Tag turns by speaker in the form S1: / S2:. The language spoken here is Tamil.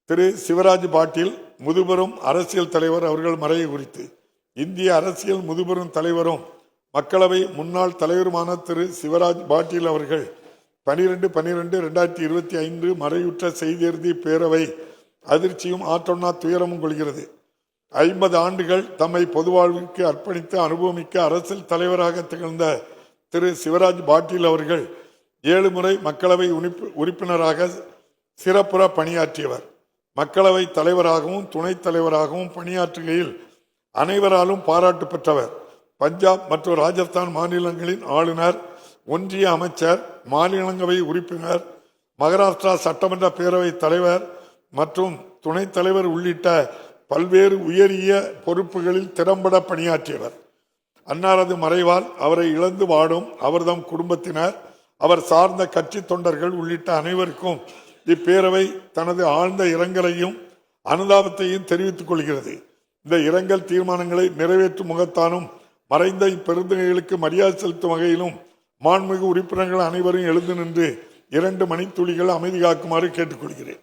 S1: திரு சிவராஜ் பாட்டீல் முதுபெரும் அரசியல் தலைவர் அவர்கள் மறைவு குறித்து இந்திய அரசியல் முதுபெரும் தலைவரும் மக்களவை முன்னாள் தலைவருமான திரு சிவராஜ் பாட்டீல் அவர்கள் 12/12/2025 மறையுற்ற செய்தியறிதி பேரவை அதிர்ச்சியும் ஆற்றொன்னா துயரமும் கொள்கிறது. 50 ஆண்டுகள் தம்மை பொது வாழ்விற்கு அர்ப்பணித்து அனுபவமிக்க அரசியல் தலைவராக திகழ்ந்த திரு சிவராஜ் பாட்டீல் அவர்கள் 7 முறை மக்களவை உறுப்பினராக சிறப்புற பணியாற்றியவர். மக்களவை தலைவராகவும் துணைத் தலைவராகவும் பணியாற்றுகையில் அனைவராலும் பாராட்டு பெற்றவர். பஞ்சாப் மற்றும் ராஜஸ்தான் மாநிலங்களின் ஆளுநர், ஒன்றிய அமைச்சர், மாநிலங்களவை உறுப்பினர், மகாராஷ்டிரா சட்டமன்ற பேரவை தலைவர் மற்றும் துணைத் தலைவர் உள்ளிட்ட பல்வேறு உயரிய பொறுப்புகளில் திறம்பட பணியாற்றியவர். அன்னாரது மறைவால் அவரை இழந்து வாடும் அவர்தம் குடும்பத்தினர், அவர் சார்ந்த கட்சி தொண்டர்கள் உள்ளிட்ட அனைவருக்கும் இப்பேரவை தனது ஆழ்ந்த இரங்கலையும் அனுதாபத்தையும் தெரிவித்துக் கொள்கிறது. இந்த இரங்கல் தீர்மானங்களை நிறைவேற்றும் முகத்தானும் மறைந்த இப்பெருந்தகைகளுக்கு மரியாதை செலுத்தும் வகையிலும் மாண்புமிகு உறுப்பினர்கள் அனைவரும் எழுந்து நின்று 2 மணித்துளிகள் அமைதி காக்குமாறு கேட்டுக்கொள்கிறேன்.